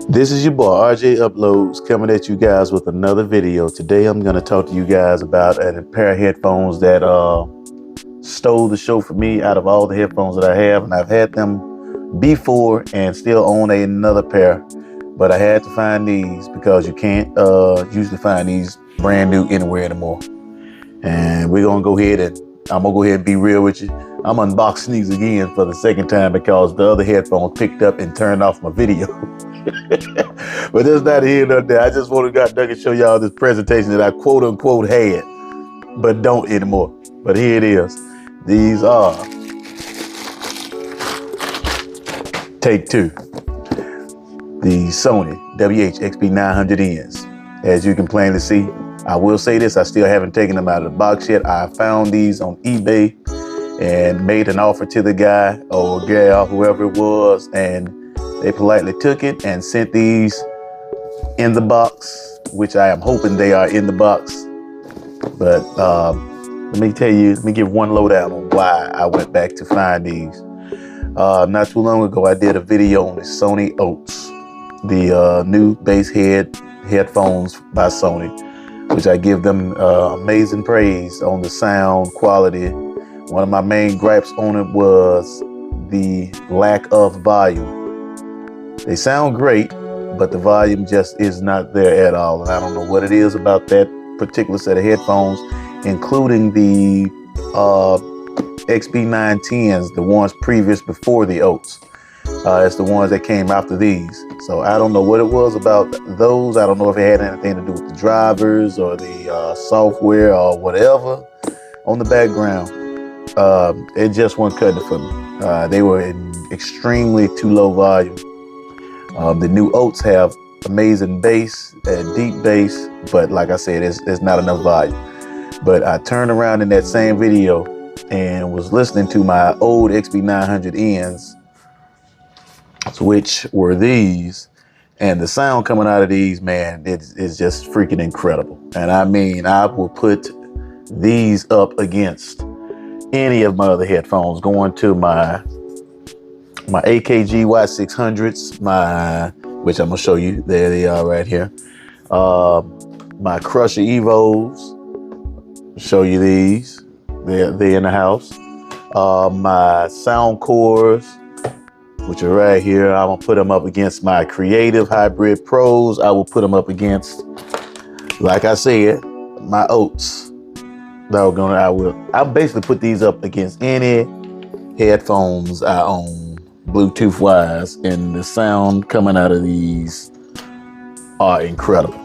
This is your boy RJ Uploads coming at you guys with another video. Today I'm going to talk to you guys about a pair of headphones that stole the show for me out of all the headphones that I have, and I've had them before and still own another pair, but I had to find these because you can't usually find these brand new anywhere anymore. And we're going to go ahead and I'm going to go ahead and be real with you. I'm unboxing these again for the second time because the other headphones picked up and turned off my video. But there's not here nor there. I just want to show y'all this presentation that I quote unquote had, but don't anymore. But here it is. These are take two. The Sony WH-XB900Ns. As you can plainly see, I will say this, I still haven't taken them out of the box yet. I found these on eBay and made an offer to the guy or gal, whoever it was, and they politely took it and sent these in the box, which I am hoping they are in the box. But let me give one lowdown on why I went back to find these. Not too long ago, I did a video on the Sony Ult, the new bass headphones by Sony, which I give them amazing praise on the sound quality. One of my main gripes on it was the lack of volume. They sound great, but the volume just is not there at all. And I don't know what it is about that particular set of headphones, including the XB910s, the ones previous before the Ults. It's the ones that came after these. So I don't know what it was about those. I don't know if it had anything to do with the drivers or the software or whatever on the background. It just wasn't cutting it for me. They were in extremely too low volume. The new Ults have amazing bass, deep bass, but like I said, there's not enough volume. But I turned around in that same video and was listening to my old XB900Ns, which were these, and the sound coming out of these, man, it's just freaking incredible. And I mean, I will put these up against any of my other headphones, going to my AKG Y600s, which I'm gonna show you. There they are right here. My Crusher Evos, show you these. They're in the house. My Sound Cores, which are right here. I'm gonna put them up against my Creative Hybrid Pros. I will put them up against, like I said, my Ults. I'll basically put these up against any headphones I own, Bluetooth wise, and the sound coming out of these are incredible.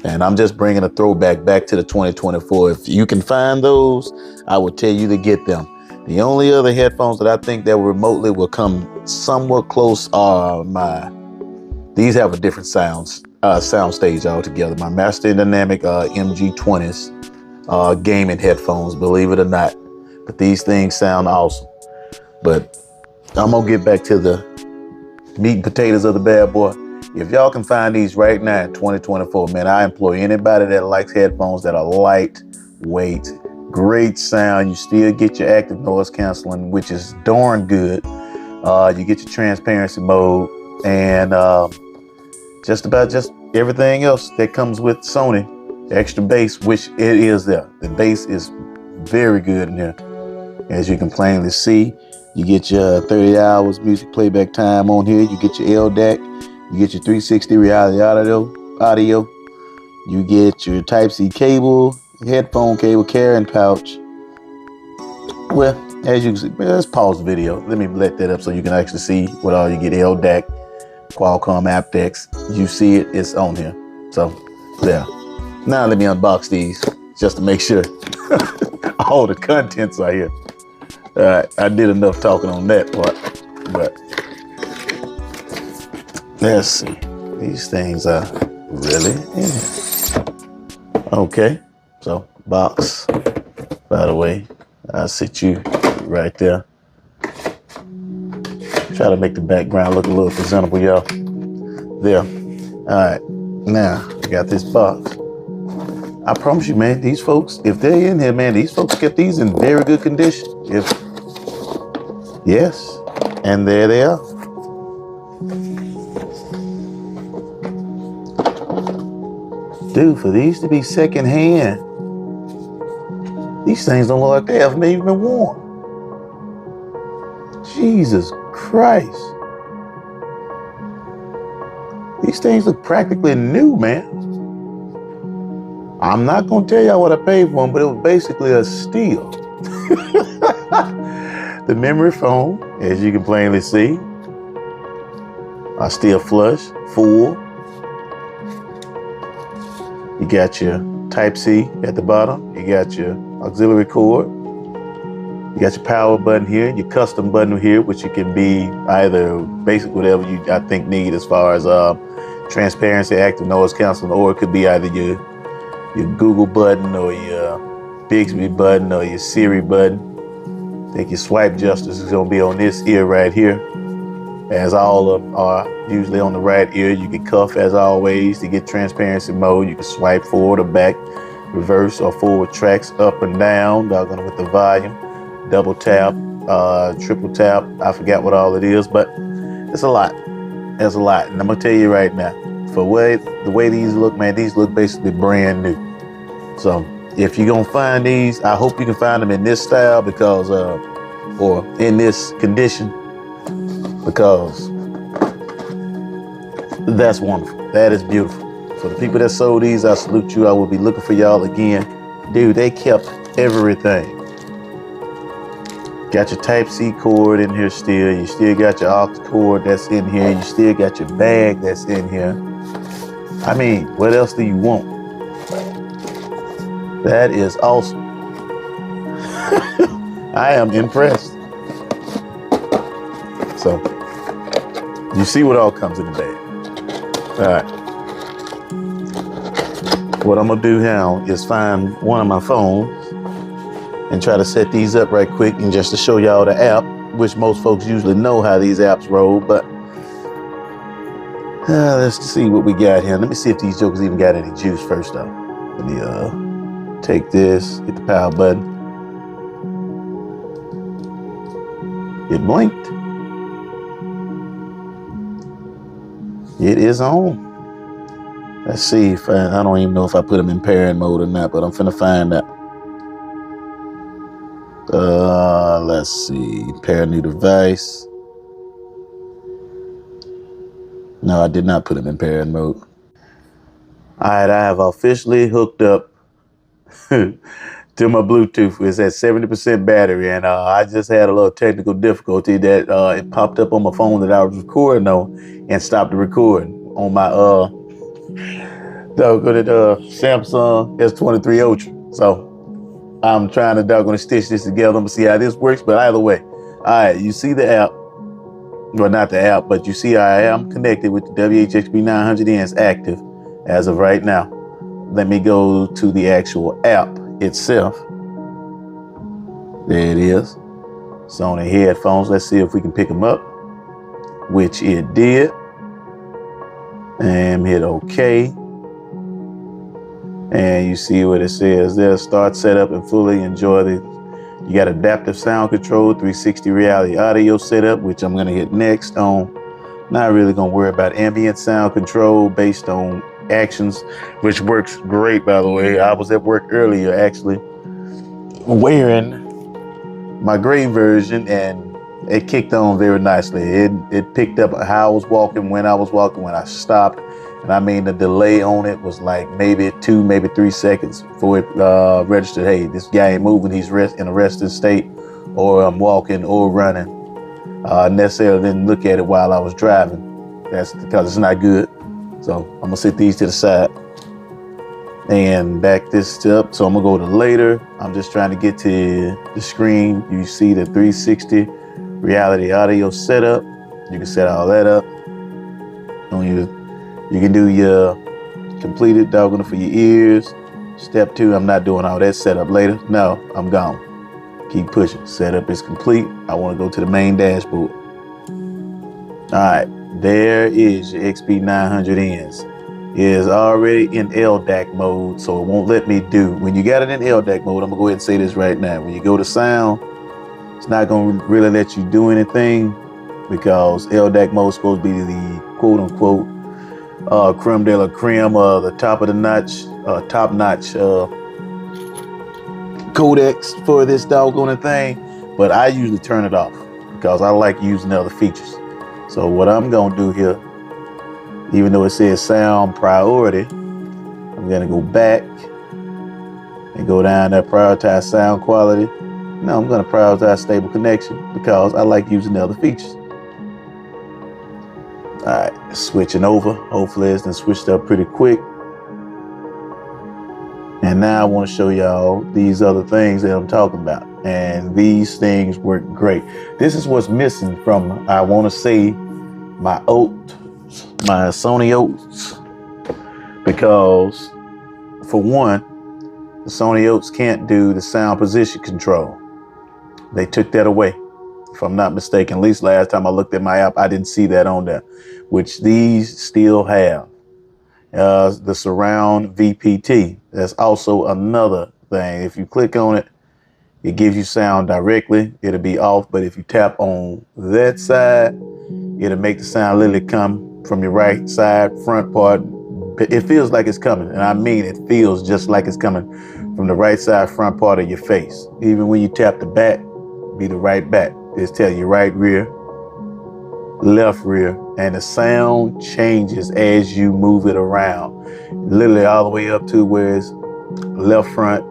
And I'm just bringing a throwback back to the 2024. If you can find those, I would tell you to get them. The only other headphones that I think that remotely will come somewhat close are these have a different sound stage altogether. My Master Dynamic MG20s gaming headphones, believe it or not. But these things sound awesome. But I'm gonna get back to the meat and potatoes of the bad boy. If y'all can find these right now in 2024, man, I implore anybody that likes headphones that are lightweight, great sound. You still get your active noise canceling, which is darn good. You get your transparency mode, and just everything else that comes with Sony. Extra bass, which it is there. The bass is very good in here. As you can plainly see, you get your 30 hours music playback time on here. You get your LDAC. You get your 360 reality audio. You get your Type-C cable, headphone cable, carrying pouch. Well, as you can see, let's pause the video. Let me let that up so you can actually see what all you get. LDAC, Qualcomm aptX. You see it, it's on here. So, yeah. Now let me unbox these just to make sure all the contents are here. All right, I did enough talking on that part, but let's see. These things are really in here. Okay, so box, by the way, I'll sit you right there. Try to make the background look a little presentable, y'all. There. All right, now I got this box. I promise you, man, these folks, if they're in here, man, these folks kept these in very good condition. Yes, and there they are. Dude, for these to be secondhand, these things don't look like they haven't even been worn. Jesus Christ. These things look practically new, man. I'm not gonna tell y'all what I paid for them, but it was basically a steal. The memory foam, as you can plainly see, are still flush, full. You got your Type-C at the bottom. You got your auxiliary cord. You got your power button here, your custom button here, which you can be either basic, whatever you, I think, need as far as transparency, active noise canceling, or it could be either your Google button or your Bixby button or your Siri button. I think your swipe justice is gonna be on this ear right here, as all of them are usually on the right ear. You can cuff as always to get transparency mode. You can swipe forward or back, reverse or forward tracks up and down, doggone with the volume, double tap, triple tap. I forgot what all it is, but it's a lot. There's a lot, and I'm gonna tell you right now, for the way these look, man, these look basically brand new. So if you're gonna find these, I hope you can find them in this style because, or in this condition, because that's wonderful. That is beautiful. For the people that sold these, I salute you. I will be looking for y'all again. Dude, they kept everything. Got your Type-C cord in here still. You still got your aux cord that's in here. You still got your bag that's in here. I mean, what else do you want? That is awesome. I am impressed. So, you see what all comes in the bag. All right. What I'm gonna do now is find one of my phones and try to set these up right quick, and just to show y'all the app, which most folks usually know how these apps roll, but let's see what we got here. Let me see if these jokers even got any juice first though. Let me take this, hit the power button. It blinked. It is on. Let's see if I don't even know if I put them in pairing mode or not, but I'm finna find out. Let's see, pair new device. No, I did not put them in pairing mode. All right, I have officially hooked up to my Bluetooth. It's at 70% battery, and I just had a little technical difficulty that it popped up on my phone that I was recording on and stopped the recording on my Samsung S23 Ultra. So I'm trying to stitch this together. I'm gonna see how this works, but either way, all right, you see the app. Well, not the app, but you see I am connected with the WH-XB900N. It's active as of right now. Let me go to the actual app itself. There it is. Sony headphones. Let's see if we can pick them up, which it did. And hit OK. And you see what it says there. Start setup and fully enjoy the. You got adaptive sound control, 360 reality audio setup, which I'm gonna hit next on. Not really gonna worry about ambient sound control based on actions, which works great, by the way. I was at work earlier actually wearing my gray version, and it kicked on very nicely. It picked up how I was walking, when I was walking, when I stopped. And I mean, the delay on it was like maybe 2, maybe 3 seconds before it registered, hey, this guy ain't moving, he's in a resting state, or I'm walking or running. Necessarily didn't look at it while I was driving. That's because it's not good. So I'm gonna set these to the side and back this up. So I'm gonna go to later. I'm just trying to get to the screen. You see the 360 reality audio setup. You can set all that up. You can do your completed doggone for your ears. Step 2, I'm not doing all that setup later. No, I'm gone. Keep pushing. Setup is complete. I want to go to the main dashboard. All right, there is your XB900Ns. It is already in LDAC mode, so it won't let me do. When you got it in LDAC mode, I'm gonna go ahead and say this right now. When you go to sound, it's not gonna really let you do anything because LDAC mode is supposed to be the quote unquote creme de la creme, the top of the notch, top notch codecs for this doggone thing, but I usually turn it off because I like using the other features. So what I'm gonna do here, even though it says sound priority, I'm gonna go back and go down there, prioritize sound quality. Now I'm gonna prioritize stable connection because I like using the other features. All right, switching over. Hopefully it's been switched up pretty quick. And now I want to show y'all these other things that I'm talking about. And these things work great. This is what's missing from, I want to say, my Sony Ults. Because, for one, the Sony Ults can't do the sound position control. They took that away, if I'm not mistaken. At least last time I looked at my app, I didn't see that on there, which these still have. The surround VPT, that's also another thing. If you click on it, it gives you sound directly. It'll be off, but if you tap on that side, it'll make the sound literally come from your right side front part. It feels like it's coming, and I mean it feels just like it's coming from the right side front part of your face. Even when you tap the back, be the right back. It's tell you right rear, left rear, and the sound changes as you move it around, literally all the way up to where it's left front,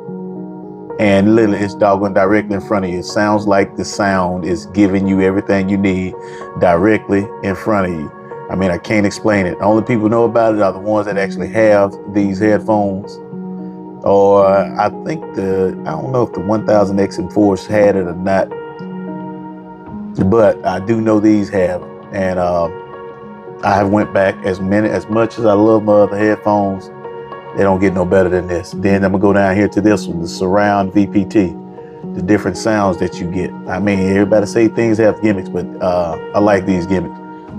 and literally it's doggone directly in front of you. It sounds like the sound is giving you everything you need directly in front of you. I mean, I can't explain it. The only people who know about it are the ones that actually have these headphones. Or I think I don't know if the 1000X4s had it or not, but I do know these have. And I have went back as much as I love my other headphones, they don't get no better than this. Then I'm gonna go down here to this one, the surround VPT, the different sounds that you get. I mean, everybody say things have gimmicks, but I like these gimmicks.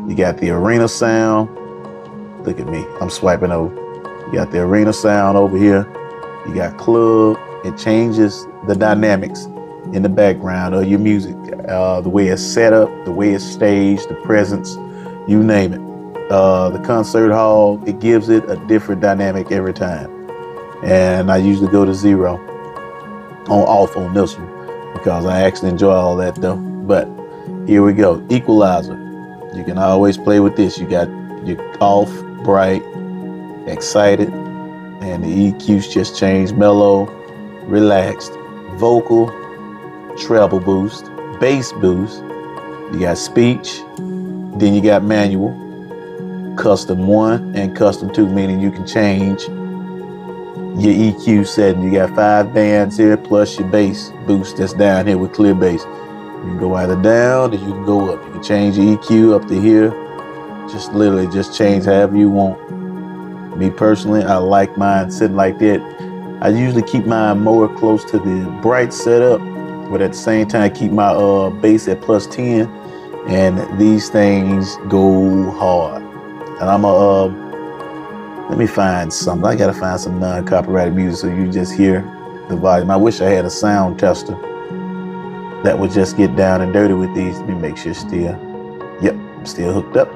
You got the arena sound. Look at me, I'm swiping over. You got the arena sound over here. You got club. It changes the dynamics in the background of your music, the way it's set up, the way it's staged, the presence, you name it. The concert hall, it gives it a different dynamic every time. And I usually go to 0 off on this one because I actually enjoy all that though. But here we go, equalizer. You can always play with this. You got your off, bright, excited, and the EQs just change, mellow, relaxed, vocal, treble boost, bass boost. You got speech, then you got manual, custom 1 and custom 2, meaning you can change your EQ setting. You got 5 bands here plus your bass boost that's down here with clear bass. You can go either down or you can go up. You can change your EQ up to here. Just literally just change however you want. Me personally, I like mine sitting like that. I usually keep mine more close to the bright setup, but at the same time keep my bass at +10, and these things go hard. And I'm let me find something. I gotta find some non-copyrighted music so you just hear the volume. I wish I had a sound tester that would just get down and dirty with these. Let me make sure still. Yep, I'm still hooked up.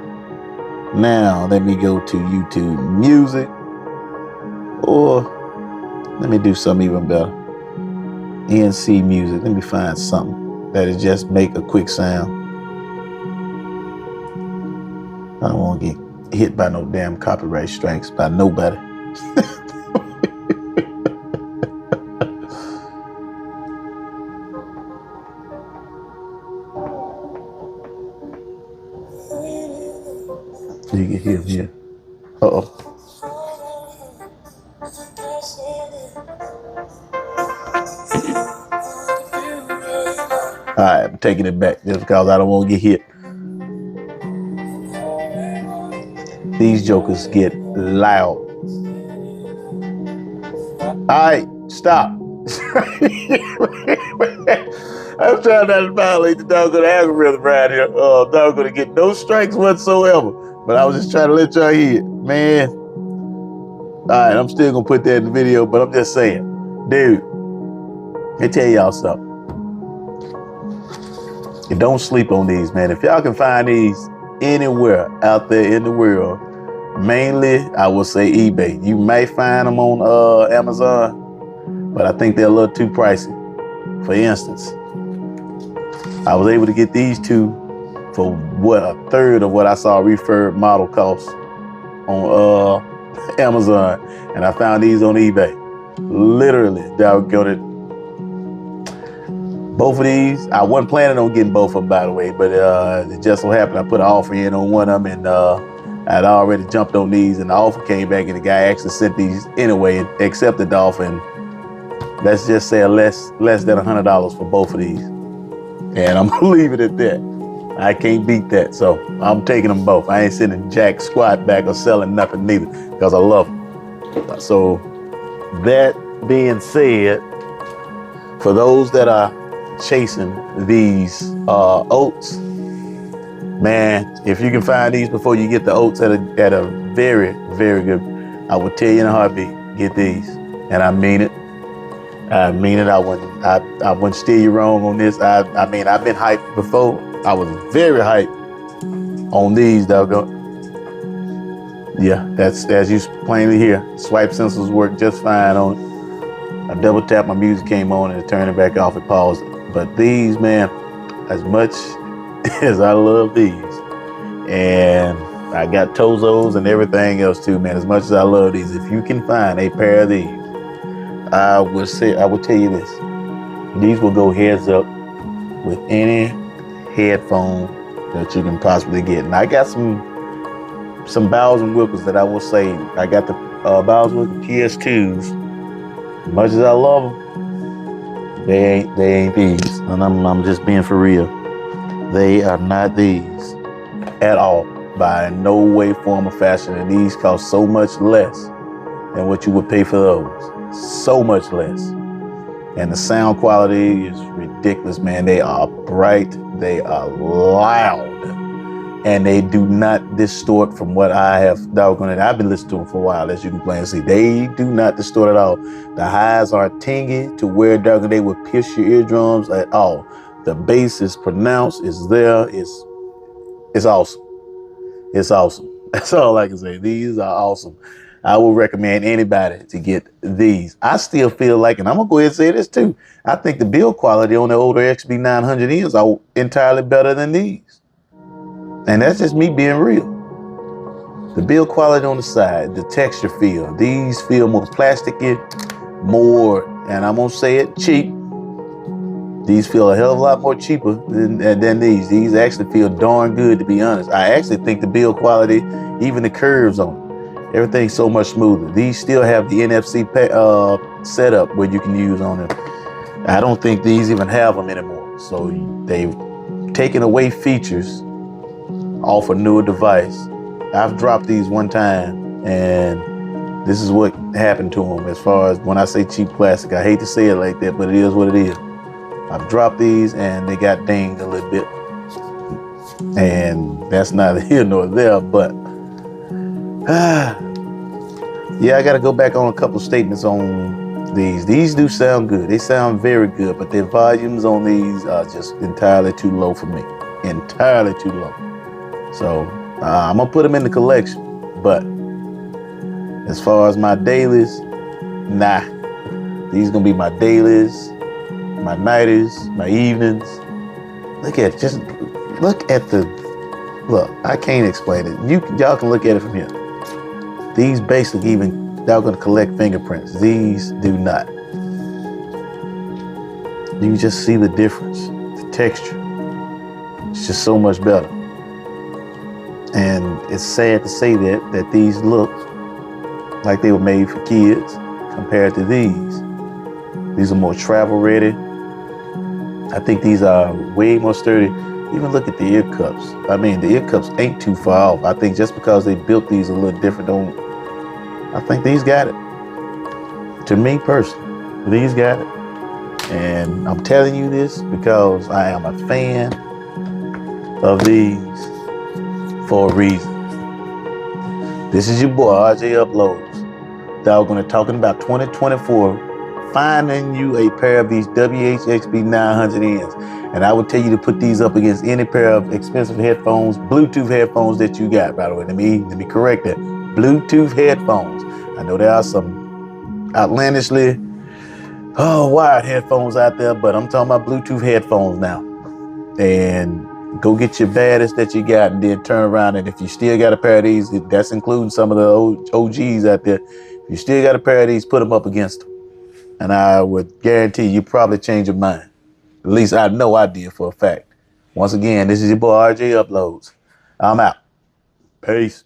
Now let me go to YouTube Music, or let me do something even better. NC Music. Let me find something that'll just make a quick sound. I don't want to get hit by no damn copyright strikes by nobody. You can hear me here. Uh-oh. All right, I'm taking it back just because I don't want to get hit. These jokers get loud. All right, stop. I'm trying not to violate the doggone algorithm right here. Not gonna get no strikes whatsoever. But I was just trying to let y'all hear it, man. All right, I'm still gonna put that in the video, but I'm just saying, dude, let me tell y'all something. Don't sleep on these, man. If y'all can find these anywhere out there in the world, mainly I will say eBay. You may find them on Amazon, but I think they're a little too pricey. For instance, I was able to get these two for what, a third of what I saw a refurb model cost on Amazon, and I found these on eBay. Literally, both of these, I wasn't planning on getting both of them, by the way, but it just so happened I put an offer in on one of them, and I'd already jumped on these, and the offer came back, and the guy actually sent these anyway and accepted the offer, and let's just say less than $100 for both of these. And I'm gonna leave it at that. I can't beat that, so I'm taking them both. I ain't sending jack squat back or selling nothing neither, because I love them. So that being said, for those that are chasing these Ults, man, if you can find these before you get the Ults at a very, very good, I would tell you in a heartbeat, get these. And I mean it. I mean it. I wouldn't steer you wrong on this. I mean, I've been hyped before. I was very hyped on these, doggone. Yeah, that's, as you plainly hear, swipe sensors work just fine on it. I double tapped, my music came on, and it turned it back off, it paused it. But these, man, as much as I love these, and I got Tozos and everything else too, man, as much as I love these, if you can find a pair of these, I would tell you this, these will go heads up with any headphone that you can possibly get. And I got some Bowers and Wilkins that I will say, I got the Bowers and Wilkins PS2s. As much as I love them, they ain't these. And I'm just being for real. They are not these at all, by no way, form, or fashion. And these cost so much less than what you would pay for those. So much less. And the sound quality is ridiculous, man. They are bright, they are loud, and they do not distort from what I have, doggone it, I've been listening to them for a while, as you can plainly see. They do not distort at all. The highs are tingy to where, doggone, they would pierce your eardrums at all. The bass is pronounced, it's there, it's awesome. It's awesome. That's all I can say. These are awesome. I would recommend anybody to get these. I still feel like, and I'm gonna go ahead and say this too, I think the build quality on the older XB900Ns are entirely better than these. And that's just me being real. The build quality on the side, the texture feel, these feel more plasticky, more, and I'm gonna say it, cheap. These feel a hell of a lot more cheaper than these. These actually feel darn good, to be honest. I actually think the build quality, even the curves on them, everything's so much smoother. These still have the NFC setup where you can use on them. I don't think these even have them anymore. So they've taken away features off a newer device. I've dropped these one time, and this is what happened to them. As far as when I say cheap plastic, I hate to say it like that, but it is what it is. I've dropped these and they got dinged a little bit. And that's neither here nor there, but yeah, I got to go back on a couple statements on these. These do sound good. They sound very good, but their volumes on these are just entirely too low for me. Entirely too low. So I'm going to put them in the collection. But as far as my dailies, nah. These going to be my dailies, my nighties, my evenings. Look at it. Just look at the, look, I can't explain it. Y'all can look at it from here. These basically even, y'all gonna collect fingerprints. These do not. You can just see the difference, the texture. It's just so much better. And it's sad to say that these look like they were made for kids compared to these. These are more travel ready. I think these are way more sturdy. Even look at the ear cups. I mean, the ear cups ain't too far off. I think just because they built these a little different, I think these got it. To me personally, these got it. And I'm telling you this because I am a fan of these for a reason. This is your boy, RJ Uploads. Doggone it, talking about 2024. Finding you a pair of these WH-XB900Ns. And I would tell you to put these up against any pair of expensive headphones, Bluetooth headphones that you got, by the way. Let me correct that. Bluetooth headphones. I know there are some outlandishly wired headphones out there, but I'm talking about Bluetooth headphones now. And go get your baddest that you got, and then turn around, and if you still got a pair of these, that's including some of the OGs out there, if you still got a pair of these, put them up against them, and I would guarantee you probably change your mind. At least I know I did for a fact. Once again, this is your boy RJ Uploads. I'm out. Peace.